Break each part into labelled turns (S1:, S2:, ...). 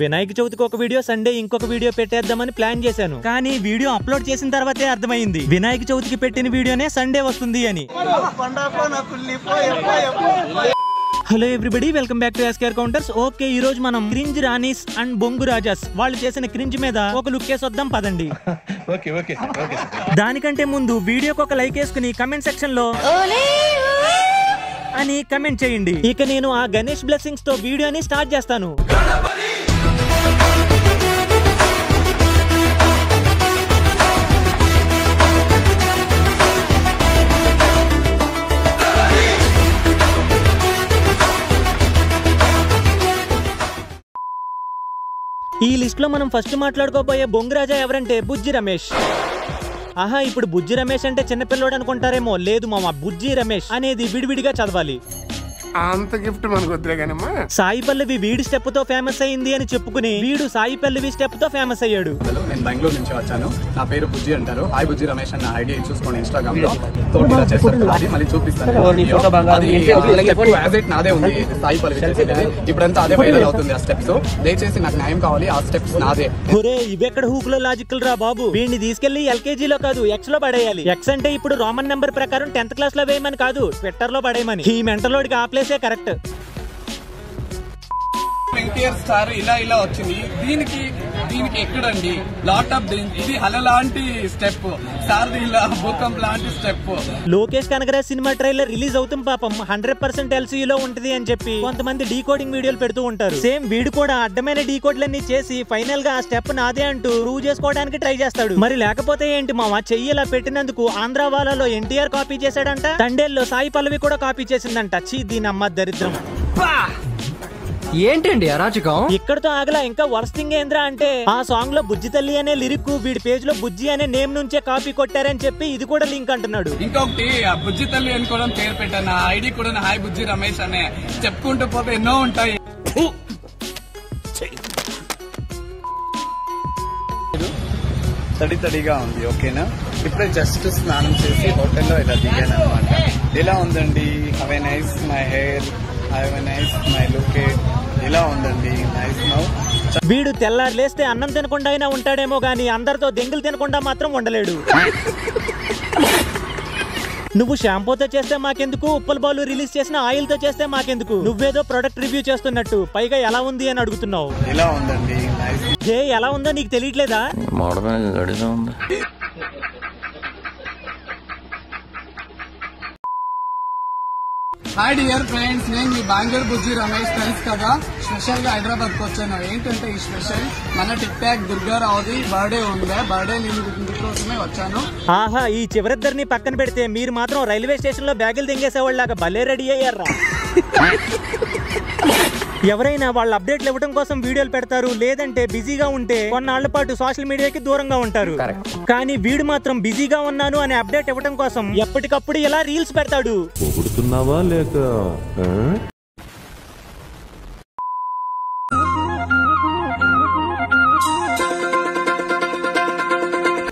S1: వినాయక చవితికి ఒక video, Sunday ఇంకొక వీడియో పెట్టేద్దామని ప్లాన్ చేశాను. కానీ వీడియో అప్లోడ్ చేసిన తర్వాతే అర్థమైంది వినాయక చవితికి పెట్టిన వీడియోనే సండే వస్తుంది అని. Hello everybody, welcome back to SKR counters. Okay, ఈ రోజు మనం క్రింజ్ రాణీస్ అండ్ బొంగు రాజాస్ వాళ్ళు చేసిన క్రింజ్ మీద ఒక లుక్ వేసొద్దాం పదండి. దానికంటే ముందు వీడియోకి ఒక లైక్ వేసుకుని కమెంట్ సెక్షన్ లో అని కమెంట్ చేయండి. ఇక నేను ఆ గణేష్ బ్లెస్సింగ్స్ తో వీడియోని స్టార్ట్ చేస్తాను. ఈ లిస్ట్ లో మనం ఫస్ట్ మాట్లాడుకోబోయే బొంగురాజా ఎవరంటే బుజ్జి రమేష్. ఆహా, ఇప్పుడు బుజ్జి రమేష్ అంటే చిన్నపిల్లోడు అనుకుంటారేమో. లేదు మామ, బుజ్జి రమేష్ అనేది విడివిడిగా చదవాలి.
S2: అంత గిఫ్ట్ మనకు వద్దులే కానమ్మా.
S1: సాయి పల్లవి వీడి స్టెప్ తో ఫేమస్ అయింది అని చెప్పుకుని వీడు సాయి పల్లవి స్టెప్ తో ఫేమస్ అయ్యాడు.
S3: నేను బెంగళూరు నుంచి వచ్చాను. నా పేరు బుజ్జి అంటారు. హాయ్ బుజ్జి రమేష్ అన్న ఐడి చూసుకోండి ఇన్స్టాగ్రామ్ లో. తోటిలా చేస్తారు, అది మళ్ళీ చూపిస్తాను. నాదే ఉంది సాయి పల్లవి చేసేది. ఇప్పుడంతా అదే వైరల్ అవుతుంది ఆ స్టెప్స్. దయచేసి నాకు న్యాయం కావాలి, ఆ స్టెప్స్ నాదే.
S1: ఒరే, ఇవెక్కడ హూక్ లో లాజికల్ రా బాబు. వీడిని తీసుకెళ్లి ఎల్కేజీలో కాదు ఎక్స్ లో పడేయాలి. ఎక్స్ అంటే ఇప్పుడు రోమన్ నెంబర్ ప్రకారం 10th క్లాస్ లో వేయమని కాదు, ట్విట్టర్ లో పడేయమని. ఈ మెంటలోడికి ఆ ప్లేసే కరెక్ట్.
S3: ఎన్టీఆర్ స్టార్ ఇలా వచ్చింది. దీనికి ఎక్కడండి లాట్ ఆఫ్ ఇది హల లాంటి స్టెప్, సార్ ఇలా భూకంప్ లాంటి step.
S1: Lokesh Kanagaraj cinema trailer release అవుతుంది పాపం. 100% LCU లో ఉంటది అని చెప్పి కొంతమంది డీకోడింగ్ వీడియోలు పెడుతూ ఉంటారు. సేమ్ వీడు కూడా అడ్డమైన డీకోడ్లన్నీ చేసి ఫైనల్ గా ఆ స్టెప్ నాదే అంటూ ప్రూవ్ చేసుకోవడానికి ట్రై చేస్తాడు. మరి లేకపోతే ఏంటి మామ, చెయ్యి ఇలా పెట్టినందుకు ఆంధ్ర వాళ్ళలో ఎన్టీఆర్ కాపీ చేశాడంట, తండేల్లో సాయి పల్లవి కూడా కాపీ చేసిందంట. చీ, దీని అమ్మ దరిద్రం.
S4: ఏంటండి అరాచకం?
S1: ఇక్కడతో ఆగలా. ఇంకా వర్స్ట్ థింగ్ ఏంద్రా అంటే ఆ సాంగ్ లో బుజ్జి తల్లి అనే లిరిక్ వీడి పేజ్ లో బుజ్జి అనే నేమ్ నుంచే కాపీ కొట్టారని చెప్పి ఇది కూడా లింక్ అంటున్నాడు.
S3: ఇంకొకటి బుజ్జి తల్లి అని కూడా పేరు పెట్టాను. ఐడి కూడా హాయ్ బుజ్జి రమేష్ అనే చెప్పుకుంటూ పోతే ఎన్నో ఉంటాయి. తడిగా ఉంది. ఓకేనా, ఇప్పుడే జస్ట్ స్నానం చేసి హోటల్లో ఇలా దిగాను అనమాట. ఎలా ఉందండి? Have a nice my hair, have a nice my look. ఇలా ఉందండి, నైస్ నౌ.
S1: వీడు తెల్లారు లేస్తే అన్నం తినకుండా అయినా ఉంటాడేమో గానీ అందరితో దెంగులు తినకుండా మాత్రం ఉండలేడు. నువ్వు షాంపూతో చేస్తే మాకెందుకు, ఉప్పల బాలు రిలీజ్ చేసిన ఆయిల్ తో చేస్తే మాకెందుకు? నువ్వేదో ప్రొడక్ట్ రివ్యూ చేస్తున్నట్టు పైగా ఎలా ఉంది అని అడుగుతున్నావు.
S3: ఎలా ఉందండి?
S1: ఏ ఎలా ఉందో నీకు తెలియట్లేదా?
S3: హాయ్ డియర్ ఫ్రెండ్స్, నేను మీ బెంగళూరు బుజ్జి రమేష్. తెలుసు కదా, స్పెషల్ గా హైదరాబాద్ కు వచ్చాను. ఏంటంటే ఈ స్పెషల్ మన టిక్ టాక్ దుర్గారావుది బర్త్డే ఉంది. బర్త్డే కోసమే వచ్చాను.
S1: ఆహా, ఈ చివరిద్దరిని పక్కన పెడితే మీరు మాత్రం రైల్వే స్టేషన్ లో బ్యాగులు తెంగేసేవాళ్ళగా భలే రెడీ అయ్యారా. ఎవరైనా వాళ్ళ అప్డేట్లు ఇవ్వడం కోసం వీడియోలు పెడతారు, లేదంటే బిజీగా ఉంటే కొన్నాళ్ల పాటు సోషల్ మీడియాకి దూరంగా ఉంటారు. కానీ వీడు మాత్రం బిజీగా ఉన్నాను అనే అప్డేట్ ఇవ్వడం కోసం ఎప్పటికప్పుడు ఇలా రీల్స్ పెడతాడు.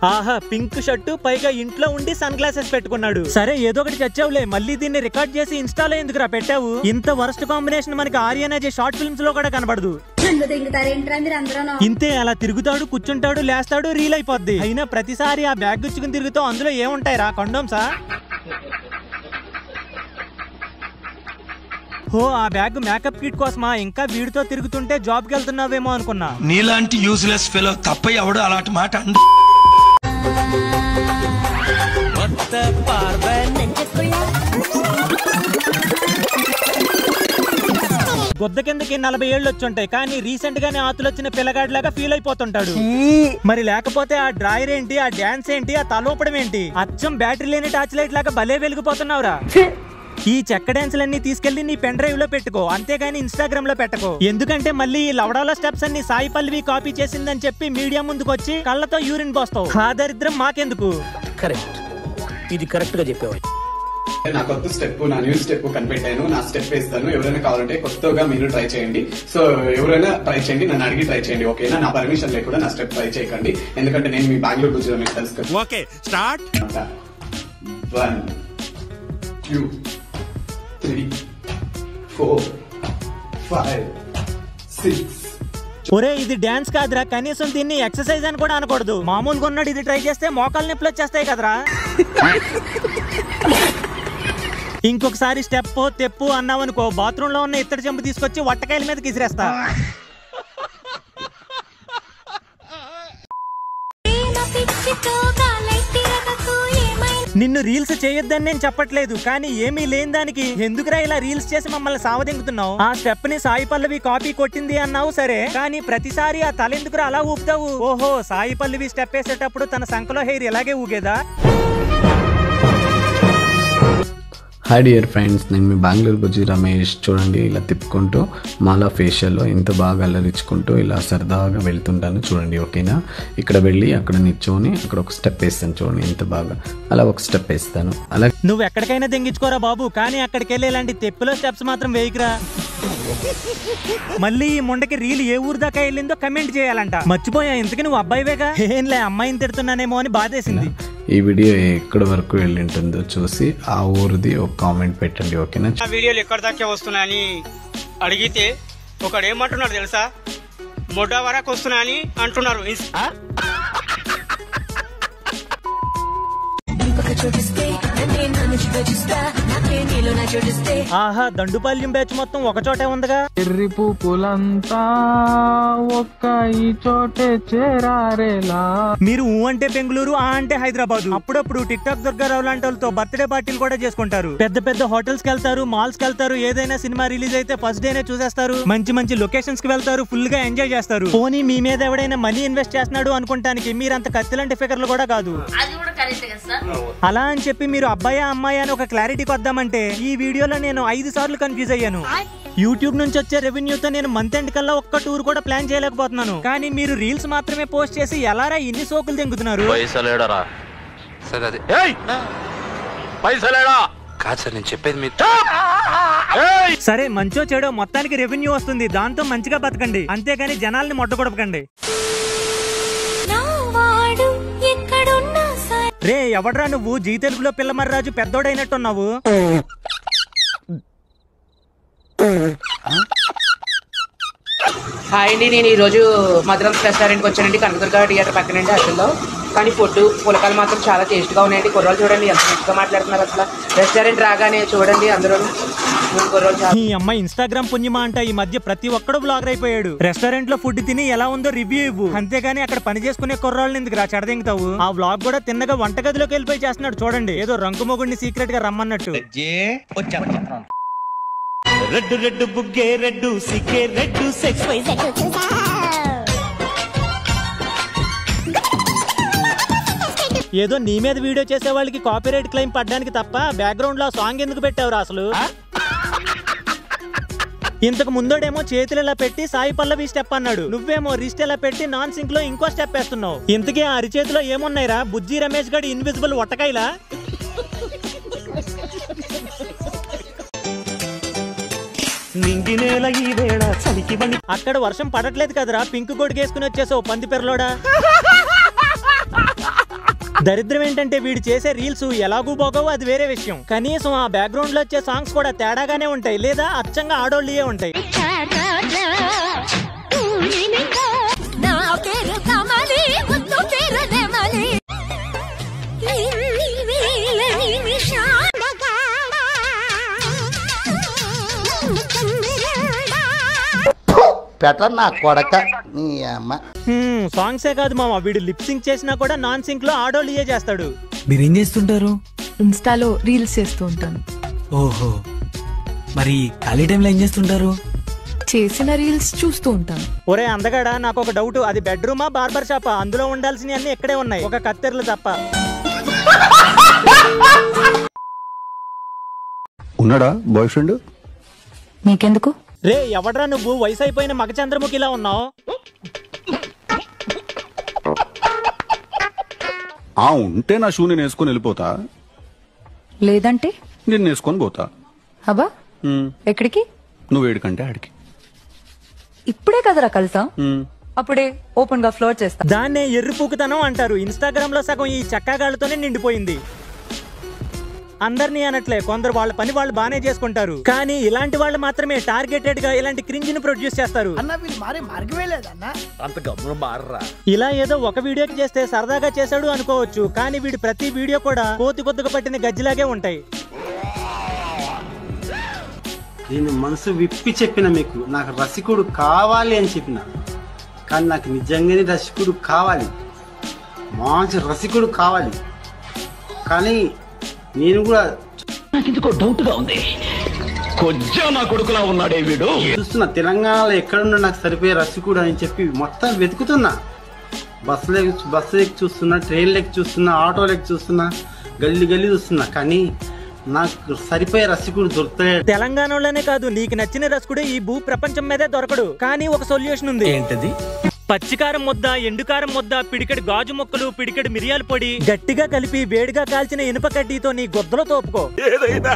S1: ఆహా, పింక్ షర్టు, పైగా ఇంట్లో ఉండి సన్ గ్లాసెస్ పెట్టుకున్నాడు. సరే, ఏదో ఒకటి చచ్చావులే, మళ్ళీ దీన్ని రికార్డ్ చేసి ఇన్స్టాలో ఎందుకురా పెట్టావు? ఇంత వరస్ట్ కాంబినేషన్ మనకి ఆర్యనాజే షార్ట్ ఫిల్మ్స్ లో కూడా కనబడదు. ఇంతే, అలా తిరుగుతాడు, కూర్చుంటాడు, లేస్తాడు, రీల్ అయిపోద్ది. అయినా ప్రతిసారి ఆ బ్యాగ్ గుచ్చుకుని తిరుగుతూ అందులో ఏముంటాయిరా, కండోమ్సా? హో, ఆ బ్యాగ్ మేకప్ కిట్ కోసమా? ఇంకా వీడితో తిరుగుతుంటే జాబ్ కి వెళ్తున్నావేమో అనుకున్నా.
S5: నీలాంటి యూజ్లెస్ ఫెలో తప్ప ఎవడు అలాంటి మాట అండి.
S1: గొద్ద కిందకి 40 ఏళ్ళు వచ్చుంటాయి, కానీ రీసెంట్ గానే ఆతులొచ్చిన పిల్లగాడిలాగా ఫీల్ అయిపోతుంటాడు. మరి లేకపోతే ఆ డ్రాయర్ ఏంటి, ఆ డాన్స్ ఏంటి, ఆ తలోపడం ఏంటి? అచ్చం బ్యాటరీ లేని టార్చ్ లైట్ లాగా భలే వెలిగిపోతున్నావురా. ఈ చెక్క డాన్సులన్నీ తీసుకెళ్లి నీ పెన్ డ్రైవ్ లో పెట్టుకో, అంతేగాని ఇన్స్టాగ్రామ్ లో పెట్టుకో. ఎందుకంటే మళ్ళీ ఈ లవడాల స్టెప్స్ అన్ని సాయి పల్లవి కాపీ చేసిందని చెప్పి మీడియా ముందుకు వచ్చి కళ్ళతో యూరిన్ పోస్తావు. ఆ దరిద్రం మాకెందుకు?
S4: కరెక్ట్, ఇది కరెక్ట్ గా చెప్పావు.
S3: నా కొత్త స్టెప్, నా న్యూ స్టెప్ కనిపెట్టాను. నా స్టెప్ వేస్తాను. ఎవరైనా కావాలంటే కొత్తగా మీరు ట్రై చేయండి. సో ఎవరైనా ట్రై చేయండి, నన్ను అడిగి ట్రై చేయండి. ఓకేనా, నా పర్మిషన్ లేకుండా నా స్టెప్ ట్రై చేయకండి. ఎందుకంటే నేను మీ బెంగళూరు బుజ్జి రమేష్ తెలుసు కదా.
S5: Okay, start.
S3: 1 2 3 4 5 6
S1: ఒరే ఇది డాన్స్ కాదురా, కనీసం దీన్ని ఎక్సర్సైజ్ అని కూడా అనకూడదు. మామూలుగా ఉన్నాడు, ఇది ట్రై చేస్తే మోకాలు నొప్పులు వచ్చేస్తాయి కదరా. ఇంకొకసారి స్టెప్ తెప్పు అన్నావనుకో, బాత్రూమ్ లో ఉన్న ఇత్తడి చెంబు తీసుకొచ్చి వట్టకాయల మీద కిసిరేస్తా. నిన్ను రీల్స్ చేయొద్దని నేను చెప్పట్లేదు, కానీ ఏమీ లేని దానికి ఎందుకురా ఇలా రీల్స్ చేసి మమ్మల్ని సావదింగుతున్నావు? ఆ స్టెప్ ని సాయి పల్లవి కాపీ కొట్టింది అన్నావు సరే, కానీ ప్రతిసారి ఆ తల ఎందుకురా అలా ఊపుతావు? ఓహో, సాయి పల్లవి స్టెప్ వేసేటప్పుడు తన సంకలో హెయిర్ ఇలాగే ఊగేదా?
S3: హాయ్ డియర్ ఫ్రెండ్స్, నేను మీ బెంగళూరు బుజ్జి రమేష్. చూడండి, ఇలా తిప్పుకుంటూ మాలా ఫేషియల్లో ఎంత బాగా అల్లరించుకుంటూ ఇలా సరదాగా వెళ్తుంటాను. చూడండి, ఓకేనా? ఇక్కడ వెళ్ళి అక్కడ నిల్చొని అక్కడ ఒక స్టెప్ వేస్తాను. చూడండి ఎంత బాగా, అలా ఒక స్టెప్ వేస్తాను. అలా
S1: నువ్వు ఎక్కడికైనా దెంగించుకోరా బాబు, కానీ అక్కడికి వెళ్ళి ఇలాంటి తెప్పులో స్టెప్స్ మాత్రం వేయకురా. మళ్ళీ ఈ ముండకి రీల్ ఏ ఊరు దాకా వెళ్ళిందో కమెంట్ చేయాలంట. మర్చిపోయా, ఇంతకీ నువ్వు అబ్బాయివేగా? ఏంలే, అమ్మాయిని తిడుతున్నానేమో అని బాధేసింది.
S3: ఈ వీడియో ఎక్కడి వరకు వెళ్ళి ఉంటుందో చూసి ఆ ఊరిది ఒక కామెంట్ పెట్టండి, ఓకేనా?
S6: ఆ వీడియోలు ఎక్కడి దాకా వస్తున్నాయని అడిగితే ఒకడు ఏమంటున్నాడు తెలుసా? మొడ్డ వరకు వస్తున్నాయని అంటున్నారు.
S1: ఆహా, దండుపాల్యం బ్యాచ్ మొత్తం ఒక చోటే ఉందిగా.
S7: ఎర్రి పూలంతా ఒక్క ఈ చోటే చేరారేలా.
S1: మీరు ఊ అంటే బెంగళూరు, ఆ అంటే హైదరాబాద్. అప్పుడప్పుడు టిక్ టాక్ దుర్గారావు లాంటి వాళ్ళతో బర్త్డే పార్టీలు కూడా చేసుకుంటారు. పెద్ద పెద్ద హోటల్స్ కి వెళ్తారు, మాల్స్ కి వెళ్తారు. ఏదైనా సినిమా రిలీజ్ అయితే ఫస్ట్ డేనే చూసేస్తారు. మంచి మంచి లొకేషన్స్ కి వెళ్తారు, ఫుల్ గా ఎంజాయ్ చేస్తారు. పోనీ మీ మీద ఎవడైనా మనీ ఇన్వెస్ట్ చేస్తున్నాడు అనుకుంటానికి మీరంత కత్తిలాంటి ఫిగర్లు కూడా కాదు. అలా అని చెప్పి మీరు అబ్బాయా అమ్మాయి అని ఒక క్లారిటీకి వద్దామంటే ఈ వీడియోలో నేను 5 సార్లు కన్ఫ్యూజ్ అయ్యాను. యూట్యూబ్ నుంచి వచ్చే రెవెన్యూతో నేను మంత్ ఎండ్ కల్లా ఒక్క టూర్ కూడా ప్లాన్ చేయలేకపోతున్నాను. కానీ మీరు రీల్స్ మాత్రమే పోస్ట్ చేసి ఎలారా ఇన్ని సోకులు తెంగుతున్నారు? సరే, మంచో చెడో మొత్తానికి రెవెన్యూ వస్తుంది, దాంతో మంచిగా బతకండి. అంతేగాని జనాల్ని మొట్టగొడపకండి. రే ఎవడ్రా నువ్వు? జీ తెలుగులో పిల్లమర్రాజు పెద్దోడైనట్టున్నావు.
S8: హాయ్ అండి, నేను ఈరోజు మధురం రెస్టారెంట్కి వచ్చానండి. కనకదుర్గ థియేటర్ పక్కనండి అసలు. కానీ ఫుడ్ పులకాలు మాత్రం చాలా టేస్ట్గా ఉన్నాయండి. కుర్రోళ్ళు చూడండి ఎంత మంచిగా మాట్లాడుతున్నారు. అసలు రెస్టారెంట్ రాగానే చూడండి అందరూ
S1: ఈ అమ్మాయి ఇన్స్టాగ్రామ్ పుణ్యమా అంట ఈ మధ్య ప్రతి ఒక్కడు బ్లాగర్ అయిపోయాడు. రెస్టారెంట్ లో ఫుడ్ తిని ఎలా ఉందో రివ్యూ ఇవ్వు, అంతేగాని అక్కడ పని చేసుకునే కుర్రాళ్ళని ఎందుకు రా చెడదెంగుతావు? ఆ వ్లాగ్ కూడా తిన్నగా వంటగదిలోకి వెళ్ళిపోయి చేస్తున్నాడు. చూడండి, ఏదో రంగు మొగుడిని సీక్రెట్ గా రమ్మన్నట్టు.
S9: రెడ్డు రెడ్డు బుగ్గే రెడ్డు సిగ్గే రెడ్డు సెక్స్
S1: ఏదో నీ మీద వీడియో చేసే వాళ్ళకి కాపీరైట్ క్లెయిమ్ పడ్డానికి తప్ప బ్యాక్గ్రౌండ్ లో సాంగ్ ఎందుకు పెట్టావురా అసలు? ఇంతకు ముందోడేమో చేతులు ఇలా పెట్టి సాయి పల్లవి స్టెప్ అన్నాడు, నువ్వేమో రిస్ట్ ఇలా పెట్టి నాన్ సింక్ లో ఇంకో స్టెప్ వేస్తున్నావు. ఇంతకీ ఆ అరిచేతిలో ఏమున్నాయిరా? బుజ్జి రమేష్ గడి ఇన్విజిబుల్ వట్టకాయలా? అక్కడ వర్షం పడట్లేదు కదరా, పింక్ కోట్ వేసుకుని వచ్చేసావు పంది పెరలోడా. దరిద్రం ఏంటంటే వీడు చేసే రీల్స్ ఎలాగూ పోగవో అది వేరే విషయం, కనీసం ఆ బ్యాక్గ్రౌండ్ లో వచ్చే సాంగ్స్ కూడా తేడాగానే ఉంటాయి, లేదా అచ్చంగా ఆడోళ్ళే ఉంటాయి. సాంగ్సే కాదు మామ, వీడు లిప్ సింక్ చేసినా కూడా నాన్ సింక్ లో ఆడోళ్ళే చేస్తాడు.
S7: మీరేం చేస్తుంటారు?
S10: ఇన్స్టాలో రీల్స్ చేస్తూ ఉంటాను.
S7: ఓహో, మరి ఖాళీ టైంలో ఏం చేస్తుంటారు?
S10: చేసిన రీల్స్ చూస్తూ ఉంటాను.
S1: ఒరే అందగాడా, నాకు ఒక డౌట్, అది బెడ్రూమా బార్బర్ షాపా? అందులో ఉండాల్సినవి అన్ని ఇక్కడే ఉన్నాయి, ఒక కత్తెరలు తప్ప.
S11: ఉన్నాడా బాయ్ ఫ్రెండ్?
S10: నీకెందుకు?
S1: రే ఎవడ్రా నువ్వు? వయసు అయిపోయిన మగ చంద్రముఖిలా ఉన్నావు.
S11: ఉంటే నా షూ నేను వేసుకొని వెళ్ళిపోతా,
S10: లేదంటే
S11: నేను వేసుకొని పోతా.
S10: అబ్బా, ఎక్కడికి?
S11: నువ్వు ఏడికంటే ఆడికి.
S10: ఇప్పుడే కదరా కలిసాం, అప్పుడే ఓపెన్ గా ఫ్లోర్ చేస్తా.
S1: దాన్నే ఎర్రి పూకుతనం అంటారు. ఇన్స్టాగ్రామ్ లో సగం ఈ చక్కాగాళ్ళతోనే నిండిపోయింది. అందరినీ అనట్లే, కొందరు వాళ్ళ పని వాళ్ళు బానే చేసుకుంటారు. కానీ ఇలాంటి వాళ్ళు మాత్రమే టార్గెటెడ్ గా ఇలాంటి క్రింజ్ ని ప్రొడ్యూస్ చేస్తారు. ఇలా ఏదో ఒక వీడియోకి చేస్తే సరదాగా చేశాడు అనుకోవచ్చు, కానీ వీడి ప్రతి వీడియో కూడా కోతి కొద్దుగా పట్టిన గజ్జిలాగే ఉంటాయి.
S12: నేను మనసు విప్పి చెప్పిన మీకు, నాకు రసికుడు కావాలి అని చెప్పిన, కానీ నాకు నిజంగానే రసికుడు కావాలి, మంచి రసికుడు కావాలి. కానీ నేను కూడా
S9: నాకెందుకో డౌట్ గా ఉంది, కొంచెం నా కొడుకులా ఉన్నాడే వీడు.
S12: చూస్తున్నా తెలంగాణలో ఎక్కడున్నా నాకు సరిపోయే రసికుడు అని చెప్పి మొత్తం వెతుకుతున్నా. బస్సు ఎక్కి చూస్తున్నా, ట్రైన్లెక్కి చూస్తున్నా, ఆటోలెక్కి చూస్తున్నా, గల్లీ చూస్తున్నా, కానీ నాకు సరిపోయే రసికుడు దొరుకుతాడు.
S1: తెలంగాణలోనే కాదు, నీకు నచ్చిన రసికుడు ఈ భూ ప్రపంచం మీదే దొరకడు. కానీ ఒక సొల్యూషన్ ఉంది.
S7: ఏంటది?
S1: పచ్చికారం ముద్ద, ఎండుకారం ముద్ద, పిడికెడు గాజు ముక్కలు, పిడికెడు మిరియాల పొడి గట్టిగా కలిపి వేడిగా కాల్చిన ఇనుప కడ్డీతో నీ గొద్దలో తోపుకో.
S5: ఏదైనా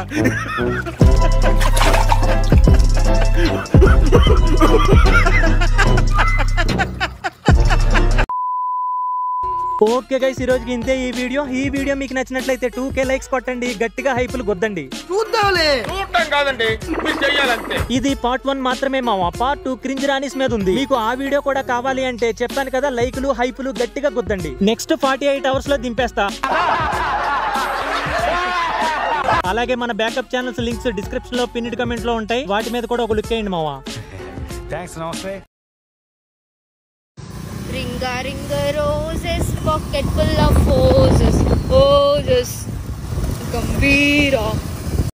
S1: ఓకే గైస్, ఈ రోజుకి ఇంతే ఈ వీడియో మీకు నచ్చినట్లయితే 2K లైక్స్ కొట్టండి, గట్టిగా హైపులు గుద్దండి.
S2: చూడటం కాదండి, మీరు చెయ్యాలంతే.
S1: ఇది పార్ట్ 1 మాత్రమే మావా. పార్ట్ 2 క్రింజ్ రానిస్ మీద ఉంది. మీకు ఆ వీడియో కూడా కావాలి అంటే చెప్పాను కదా, లైకులు హైపులు గట్టిగా గుద్దండి. నెక్స్ట్ 48 అవర్స్ లో దింపేస్తా. అలాగే మన బ్యాకప్ ఛానల్స్ లింక్స్ డిస్క్రిప్షన్ లో పిన్నిడ్ కమెంట్ లో ఉంటాయి, వాటి మీద కూడా ఒక లుక్ వేయండి మావా.
S5: థ్యాంక్స్, నమస్తే.
S13: Ringa ringa roses, pocket full of roses, roses, Gambira.